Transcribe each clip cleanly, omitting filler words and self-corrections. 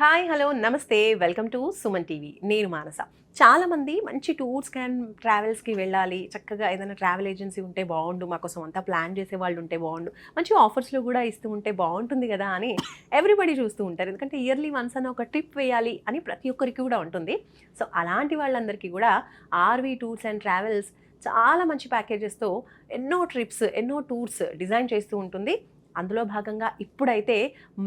Hi hello నమస్తే welcome to Suman TV. నేను మానస. చాలామంది మంచి టూర్స్ అండ్ ట్రావెల్స్కి వెళ్ళాలి, చక్కగా ఏదైనా ట్రావెల్ ఏజెన్సీ ఉంటే బాగుండు, మాకోసం అంతా ప్లాన్ చేసే వాళ్ళు ఉంటే బాగుండు, మంచి ఆఫర్స్లో కూడా ఇస్తూ ఉంటే బాగుంటుంది కదా అని ఎవ్రీబడి చూస్తూ ఉంటారు. ఎందుకంటే ఇయర్లీ వన్స్ అని ఒక ట్రిప్ వేయాలి అని ప్రతి ఒక్కరికి కూడా ఉంటుంది. సో అలాంటి వాళ్ళందరికీ కూడా ఆర్వీ టూర్స్ అండ్ ట్రావెల్స్ చాలా మంచి ప్యాకేజెస్తో ఎన్నో ట్రిప్స్, ఎన్నో టూర్స్ డిజైన్ చేస్తూ ఉంటుంది. అందులో భాగంగా ఇప్పుడైతే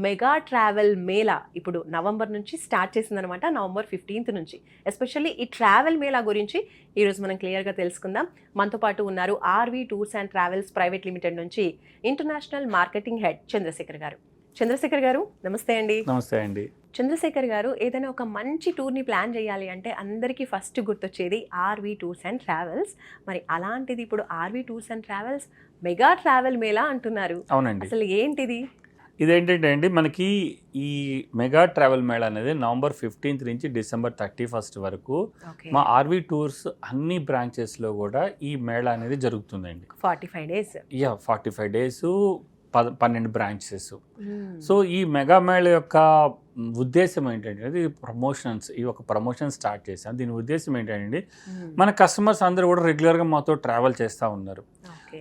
మెగా ట్రావెల్ మేళా ఇప్పుడు నవంబర్ నుంచి స్టార్ట్ చేసిందనమాట. నవంబర్ 15th నుంచి. ఎస్పెషల్లీ ఈ ట్రావెల్ మేళా గురించి ఈరోజు మనం క్లియర్గా తెలుసుకుందాం. మనతో పాటు ఉన్నారు RV tours and travels private limited నుంచి international marketing head Chandrashekar garu. Chandrashekar గారు నమస్తే అండి. నమస్తే అండి. చంద్రశేఖర్ గారు, ఏదైనా ఒక మంచి టూర్ని ప్లాన్ చేయాలి అంటే అందరికీ ఫస్ట్ గుర్తొచ్చేది ఆర్వీ టూర్స్ అండ్ ట్రావెల్స్. మరి అలాంటిది ఇప్పుడు RV tours and travels mega travel mela అంటున్నారు. అవునండి. అసలు ఏంటిది? ఇదేంటంటే అండి, మనకి ఈ మెగా ట్రావెల్ మేళా అనేది నవంబర్ 15th నుంచి డిసెంబర్ 31st వరకు మా ఆర్వీ టూర్స్ అన్ని బ్రాంచెస్లో కూడా ఈ మేళా అనేది జరుగుతుందండి. 45 days. 45 days, 12 branches. సో ఈ మెగా మేళ యొక్క ఉద్దేశం ఏంటంటే ప్రమోషన్స్. ఈ ఒక ప్రమోషన్ స్టార్ట్ చేశాం. దీని ఉద్దేశం ఏంటంటే మన కస్టమర్స్ అందరూ కూడా రెగ్యులర్గా మాతో ట్రావెల్ చేస్తూ ఉన్నారు.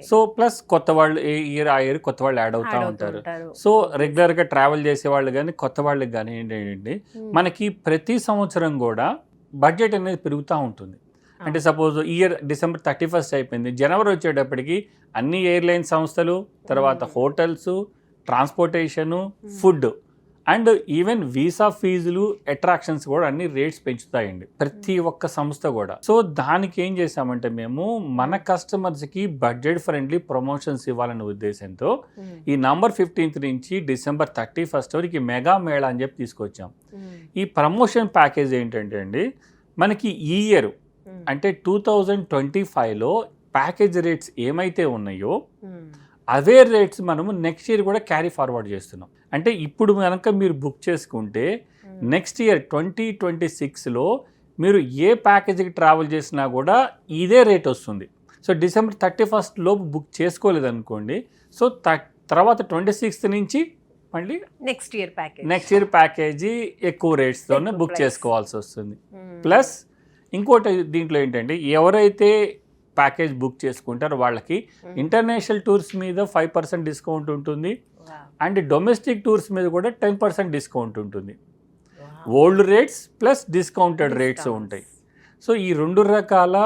సో ప్లస్ కొత్త వాళ్ళు ఇయర్ కొత్త వాళ్ళు యాడ్ అవుతూ ఉంటారు. సో రెగ్యులర్గా ట్రావెల్ చేసే వాళ్ళు కానీ కొత్త వాళ్ళకి కానీ ఏంటంటే మనకి ప్రతి సంవత్సరం కూడా బడ్జెట్ అనేది పెరుగుతూ ఉంటుంది. అంటే సపోజ్ ఇయర్ డిసెంబర్ 31st అయిపోయింది, జనవరి వచ్చేటప్పటికి అన్ని ఎయిర్లైన్ సంస్థలు, తర్వాత hotels, transportation, food and even visa ఫీజులు, అట్రాక్షన్స్ కూడా అన్ని రేట్స్ పెంచుతాయండి ప్రతి ఒక్క సంస్థ కూడా. సో దానికి ఏం చేసామంటే మేము మన కస్టమర్స్కి బడ్జెట్ ఫ్రెండ్లీ ప్రమోషన్స్ ఇవ్వాలనే ఉద్దేశంతో ఈ నవంబర్ 15th నుంచి డిసెంబర్ 31st వరకు మెగా మేళా అని చెప్పి తీసుకొచ్చాం. ఈ ప్రమోషన్ ప్యాకేజ్ ఏంటంటే అండి, మనకి ఈ ఇయర్ అంటే 2025లో ప్యాకేజ్ రేట్స్ ఏమైతే ఉన్నాయో అవే రేట్స్ మనము నెక్స్ట్ ఇయర్ కూడా క్యారీ ఫార్వర్డ్ చేస్తున్నాం. అంటే ఇప్పుడు కనుక మీరు బుక్ చేసుకుంటే నెక్స్ట్ ఇయర్ 2026లో మీరు ఏ ప్యాకేజీకి ట్రావెల్ చేసినా కూడా ఇదే రేట్ వస్తుంది. సో డిసెంబర్ 31st లోపు బుక్ చేసుకోలేదనుకోండి, సో తర్వాత 26th నుంచి మళ్ళీ నెక్స్ట్ ఇయర్ ప్యాకేజీ ఎక్కువ రేట్స్తోనే బుక్ చేసుకోవాల్సి వస్తుంది. ప్లస్ ఇంకోటి దీంట్లో ఏంటంటే ఎవరైతే ప్యాకేజ్ బుక్ చేసుకుంటారో వాళ్ళకి ఇంటర్నేషనల్ టూర్స్ మీద 5% డిస్కౌంట్ ఉంటుంది అండ్ డొమెస్టిక్ టూర్స్ మీద కూడా 10% డిస్కౌంట్ ఉంటుంది. Old rates plus discounted rates ఉంటాయి. సో ఈ రెండు రకాల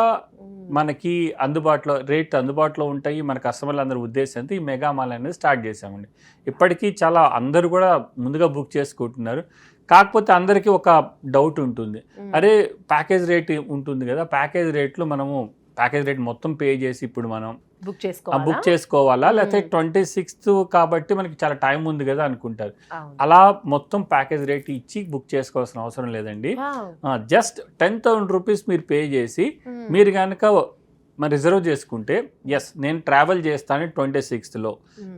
మనకి అందుబాటులో ఉంటాయి. మన కస్టమర్లు అందరి ఉద్దేశంతో ఈ మెగా మాల్ అనేది స్టార్ట్ చేసామండి. ఇప్పటికీ చాలా అందరూ కూడా ముందుగా బుక్ చేసుకుంటున్నారు. కాకపోతే అందరికీ ఒక డౌట్ ఉంటుంది, అరే ప్యాకేజ్ రేట్ ఉంటుంది కదా, ప్యాకేజ్ రేట్ మొత్తం పే చేసి ఇప్పుడు మనం బుక్ చేసుకోవాలా, లేకపోతే 26th కాబట్టి మనకి చాలా టైం ఉంది కదా అనుకుంటారు. అలా మొత్తం ప్యాకేజ్ రేట్ ఇచ్చి బుక్ చేసుకోవాల్సిన అవసరం లేదండి. జస్ట్ 10,000 రూపీస్ మీరు పే చేసి మీరు కనుక మరి రిజర్వ్ చేసుకుంటే, ఎస్ నేను ట్రావెల్ చేస్తాను 26th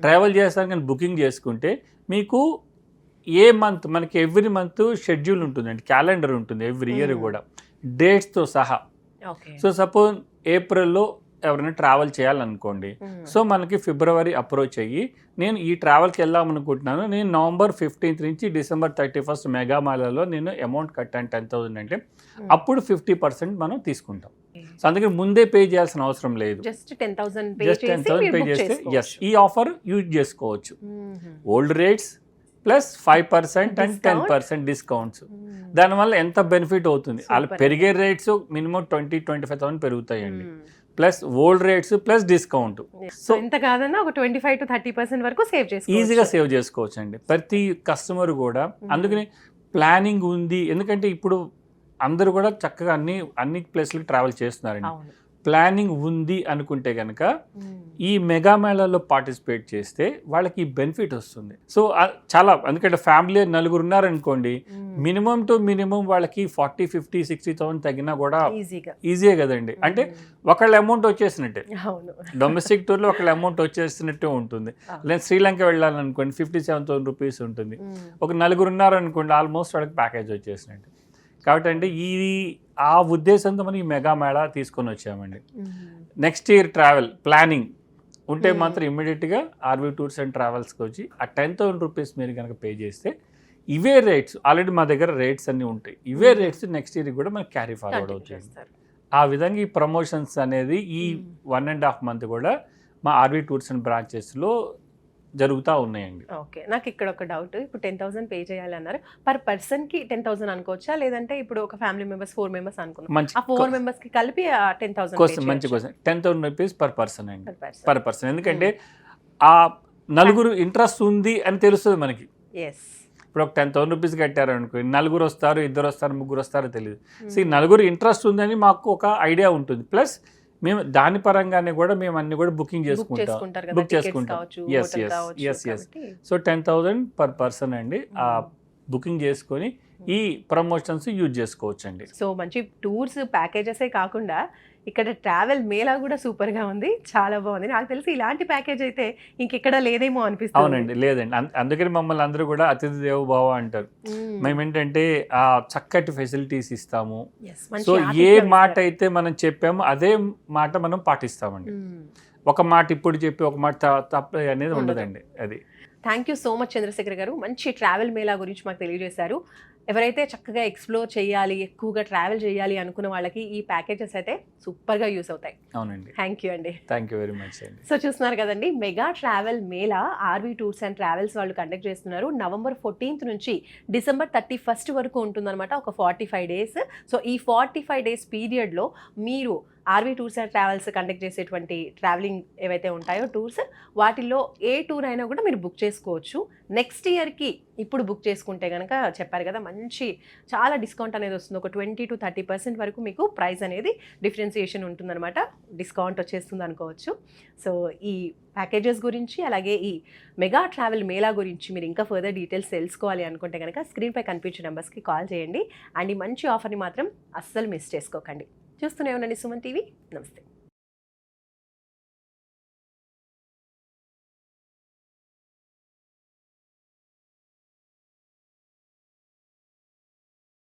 ట్రావెల్ చేస్తాను కానీ బుకింగ్ చేసుకుంటే మీకు ఏ మంత్ మనకి ఎవ్రీ మంత్ షెడ్యూల్ ఉంటుందండి, క్యాలెండర్ ఉంటుంది ఎవ్రీ ఇయర్ కూడా డేట్స్తో సహా. సో సపోజ్ ఏప్రిల్లో ఎవరైనా ట్రావెల్ చేయాలనుకోండి, సో మనకి ఫిబ్రవరి అప్రోచ్ అయ్యి నేను ఈ ట్రావెల్కి వెళ్దాం అనుకుంటున్నాను, నేను నవంబర్ 15th నుంచి డిసెంబర్ 31st మెగా మాలలో నేను అమౌంట్ కట్టాను 10,000 అంటే అప్పుడు 50% మనం తీసుకుంటాం. సో అందుకని ముందే పే చేయాల్సిన అవసరం లేదు. జస్ట్ 10,000 పే చేస్తే ఎస్ ఈ ఆఫర్ యూజ్ చేసుకోవచ్చు. Old rates plus 5% and 10% discounts. దానివల్ల ఎంత బెనిఫిట్ అవుతుంది, వాళ్ళు పెరిగే రేట్స్ మినిమం 20-25,000 పెరుగుతాయండి. Plus old rates plus discount. So ఎంత కాదన్నా ఒక 25-30% వరకు ఈజీగా సేవ్ చేసుకోవచ్చు అండి ప్రతి కస్టమర్ కూడా. అందుకని ప్లానింగ్ ఉంది, ఎందుకంటే ఇప్పుడు అందరూ కూడా చక్కగా అన్ని ప్లేస్లకు ట్రావెల్ చేస్తున్నారండి. ప్లానింగ్ ఉంది అనుకుంటే కనుక ఈ మెగా మేళాలో పార్టిసిపేట్ చేస్తే వాళ్ళకి బెనిఫిట్ వస్తుంది. సో చాలా, ఎందుకంటే ఫ్యామిలీ నలుగురు ఉన్నారనుకోండి, మినిమం టు మినిమం వాళ్ళకి 40-50-60,000 తగ్గినా కూడా ఈజీయే కదండి. అంటే ఒకళ్ళ అమౌంట్ వచ్చేసినట్టే, డొమెస్టిక్ టూర్లో ఒకళ్ళ అమౌంట్ వచ్చేసినట్టే ఉంటుంది. లేదా శ్రీలంక వెళ్ళాలనుకోండి 57,000 రూపీస్ ఉంటుంది. ఒక నలుగురు ఉన్నారనుకోండి ఆల్మోస్ట్ వాళ్ళకి ప్యాకేజ్ వచ్చేసినట్టు. కాబట్టి అంటే ఆ ఉద్దేశంతో మనం ఈ మెగా మేళా తీసుకొని వచ్చామండి. నెక్స్ట్ ఇయర్ ట్రావెల్ ప్లానింగ్ ఉంటే మాత్రం ఇమ్మీడియట్గా ఆర్వీ టూర్స్ అండ్ ట్రావెల్స్కి వచ్చి ఆ 10,000 రూపీస్ మీరు కనుక పే చేస్తే ఇవే రేట్స్ ఆల్రెడీ మా దగ్గర రేట్స్ అన్నీ ఉంటాయి. ఇవే రేట్స్ నెక్స్ట్ ఇయర్ కూడా మనకి క్యారీ ఫార్వర్డ్ అవుతుంది. ఆ విధంగా ఈ ప్రమోషన్స్ అనేది ఈ 1.5 month కూడా మా ఆర్వీ టూర్స్ అండ్ బ్రాంచెస్లో జరుగుతూ ఉన్నాయండి. ఓకే, నాకు ఇక్కడ ఒక డౌట్. ఇప్పుడు 10,000 పే చేయాలన్నారు, పర్ పర్సన్కి 10,000 అనుకోవచ్చా, లేదంటే ఇప్పుడు ఒక ఫ్యామిలీ మెంబర్స్ 4 members అనుకున్నాం, మంచి ఆ 4 members కి కలిపి 10,000 కోసం మంచి కోసం 10,000 రూపీస్ పర్ పర్సన్ అండి, పర్ పర్సన్. ఎందుకంటే ఆ నలుగురు ఇంట్రెస్ట్ ఉంది అని తెలుస్తుంది మనకి. ఇప్పుడు ఒక 10,000 రూపీస్ కట్టారు అనుకో, నలుగురు వస్తారు, 2 వస్తారు, 3 వస్తారో తెలియదు. సో ఈ నలుగురు ఇంట్రెస్ట్ ఉందని మాకు ఒక ఐడియా ఉంటుంది. ప్లస్ మేము దాని పరంగానే కూడా మేము అన్ని కూడా బుక్ చేసుకుంటాం. ఎస్. సో 10,000 పర్ పర్సన్ అండి. ఆ బుకింగ్ చేసుకొని ఈ ప్రమోషన్స్ యూజ్ చేసుకోవచ్చు అండి. సో మంచి టూర్స్ ప్యాకేజెసే కాకుండా ఇక్కడ ట్రావెల్ మేళా కూడా సూపర్ గా ఉంది, చాలా బాగుంది. నాకు తెలిసి ఇలాంటి ప్యాకేజ్ అయితే ఇంకెక్కడ లేదేమో అనిపిస్తుంది. అవునండి, లేదండి. అందుకని మమ్మల్ని అందరూ కూడా అతిథి దేవో భవ అంటారు. మేము ఏంటంటే ఆ చక్కటి ఫెసిలిటీస్ ఇస్తాము. సో ఏ మాట అయితే మనం చెప్పామో అదే మాట మనం పాటిస్తామండి. ఒక మాట ఇప్పుడు చెప్పి ఒక మాట తప్ప అనేది ఉండదండి. అది. Thank you so much Chandrashekar garu, మంచి ట్రావెల్ మేళా గురించి మాకు తెలియజేశారు. ఎవరైతే చక్కగా ఎక్స్ప్లోర్ చేయాలి, ఎక్కువగా ట్రావెల్ చేయాలి అనుకున్న వాళ్ళకి ఈ ప్యాకేజెస్ అయితే సూపర్గా యూస్ అవుతాయి. అవునండి, థ్యాంక్ యూ అండి. థ్యాంక్ యూ వెరీ మచ్ అండి. సో చూస్తున్నారు కదండి, mega travel mela RV tours and travels వాళ్ళు కండక్ట్ చేస్తున్నారు. November 14th నుంచి December 31st వరకు ఉంటుందన్నమాట, ఒక 45 days. సో ఈ 45 days పీరియడ్లో మీరు RV tours and travels conduct చేసేటువంటి ట్రావెలింగ్ ఏవైతే ఉంటాయో టూర్స్, వాటిల్లో ఏ టూర్ అయినా కూడా మీరు బుక్ చేసుకోవచ్చు. నెక్స్ట్ ఇయర్కి ఇప్పుడు బుక్ చేసుకుంటే కనుక చెప్పారు కదా, మంచి చాలా డిస్కౌంట్ అనేది వస్తుంది. ఒక 20 to 30% వరకు మీకు ప్రైస్ అనేది డిఫరెన్సియేషన్ ఉంటుందన్నమాట, డిస్కౌంట్ వచ్చేస్తుంది అనుకోవచ్చు. సో ఈ ప్యాకేజెస్ గురించి అలాగే ఈ మెగా ట్రావెల్ మేళా గురించి మీరు ఇంకా ఫర్దర్ డీటెయిల్స్ తెలుసుకోవాలి అనుకుంటే కనుక స్క్రీన్పై కనిపించే నెంబర్స్కి కాల్ చేయండి. అండ్ ఈ మంచి ఆఫర్ని మాత్రం అస్సలు మిస్ చేసుకోకండి. చూస్తూనే ఉండండి సుమన్ టీవీ. నమస్తే.